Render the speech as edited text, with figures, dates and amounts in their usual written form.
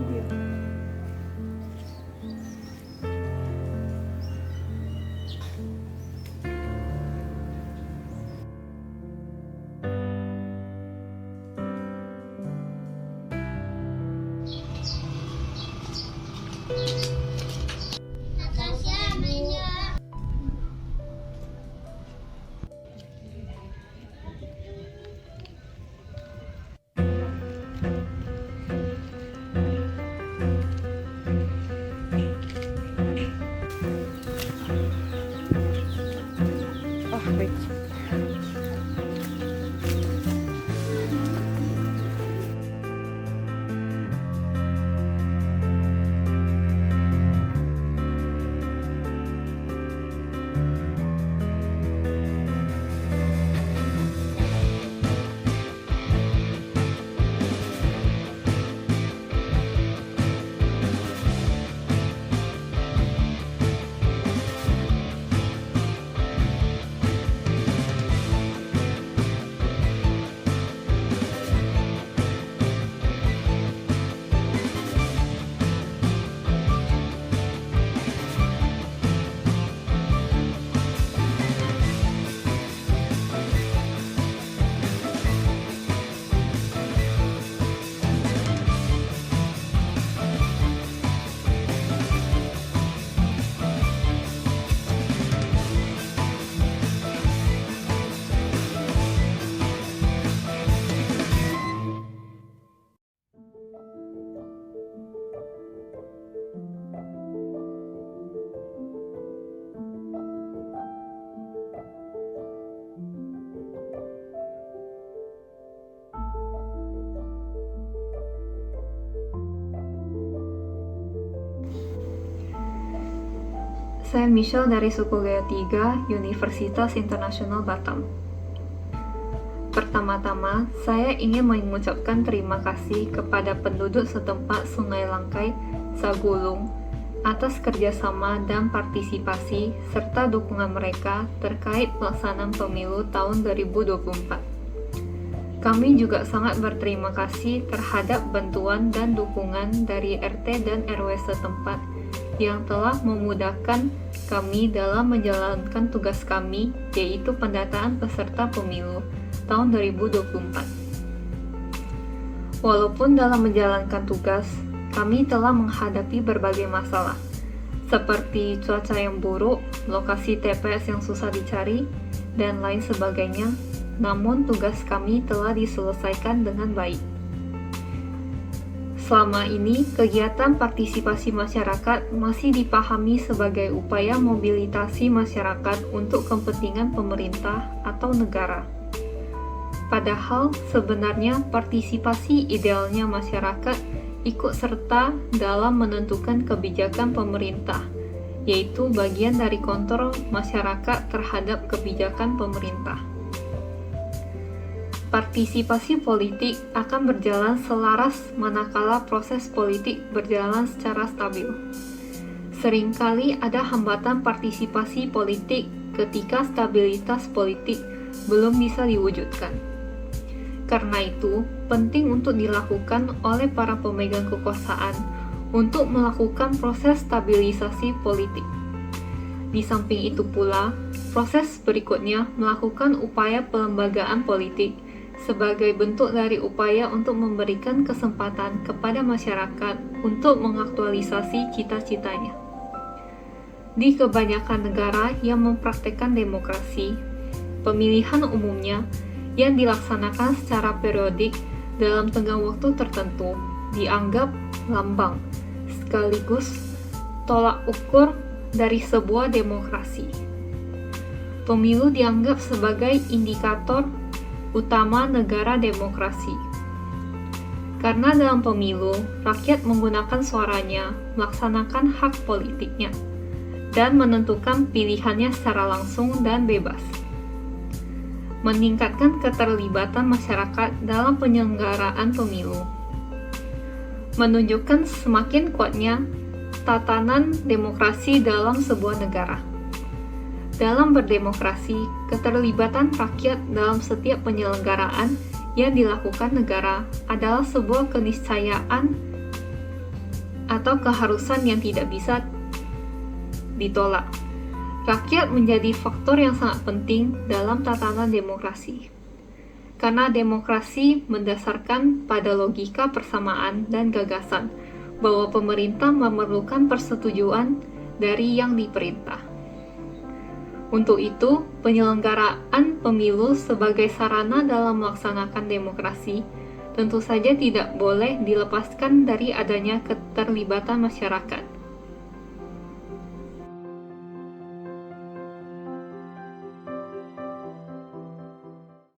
Iya. Oh, baik. Saya Michelle dari suku Gayo 3, Universitas Internasional Batam. Pertama-tama, saya ingin mengucapkan terima kasih kepada penduduk setempat Sungai Langkai, Sagulung, atas kerjasama dan partisipasi serta dukungan mereka terkait pelaksanaan pemilu tahun 2024. Kami juga sangat berterima kasih terhadap bantuan dan dukungan dari RT dan RW setempat yang telah memudahkan kami dalam menjalankan tugas kami, yaitu pendataan peserta pemilu tahun 2024. Walaupun dalam menjalankan tugas, kami telah menghadapi berbagai masalah, seperti cuaca yang buruk, lokasi TPS yang susah dicari, dan lain sebagainya, namun tugas kami telah diselesaikan dengan baik. Selama ini, kegiatan partisipasi masyarakat masih dipahami sebagai upaya mobilisasi masyarakat untuk kepentingan pemerintah atau negara. Padahal, sebenarnya partisipasi idealnya masyarakat ikut serta dalam menentukan kebijakan pemerintah, yaitu bagian dari kontrol masyarakat terhadap kebijakan pemerintah. Partisipasi politik akan berjalan selaras manakala proses politik berjalan secara stabil. Seringkali ada hambatan partisipasi politik ketika stabilitas politik belum bisa diwujudkan. Karena itu, penting untuk dilakukan oleh para pemegang kekuasaan untuk melakukan proses stabilisasi politik. Di samping itu pula, proses berikutnya melakukan upaya pelembagaan politik sebagai bentuk dari upaya untuk memberikan kesempatan kepada masyarakat untuk mengaktualisasi cita-citanya. Di kebanyakan negara yang mempraktekkan demokrasi, pemilihan umumnya yang dilaksanakan secara periodik dalam tenggang waktu tertentu dianggap lambang sekaligus tolak ukur dari sebuah demokrasi. Pemilu dianggap sebagai indikator utama negara demokrasi. Karena dalam pemilu, rakyat menggunakan suaranya melaksanakan hak politiknya dan menentukan pilihannya secara langsung dan bebas. Meningkatkan keterlibatan masyarakat dalam penyelenggaraan pemilu. Menunjukkan semakin kuatnya tatanan demokrasi dalam sebuah negara. Dalam berdemokrasi, keterlibatan rakyat dalam setiap penyelenggaraan yang dilakukan negara adalah sebuah keniscayaan atau keharusan yang tidak bisa ditolak. Rakyat menjadi faktor yang sangat penting dalam tatanan demokrasi. Karena demokrasi mendasarkan pada logika persamaan dan gagasan bahwa pemerintah memerlukan persetujuan dari yang diperintah. Untuk itu, penyelenggaraan pemilu sebagai sarana dalam melaksanakan demokrasi tentu saja tidak boleh dilepaskan dari adanya keterlibatan masyarakat.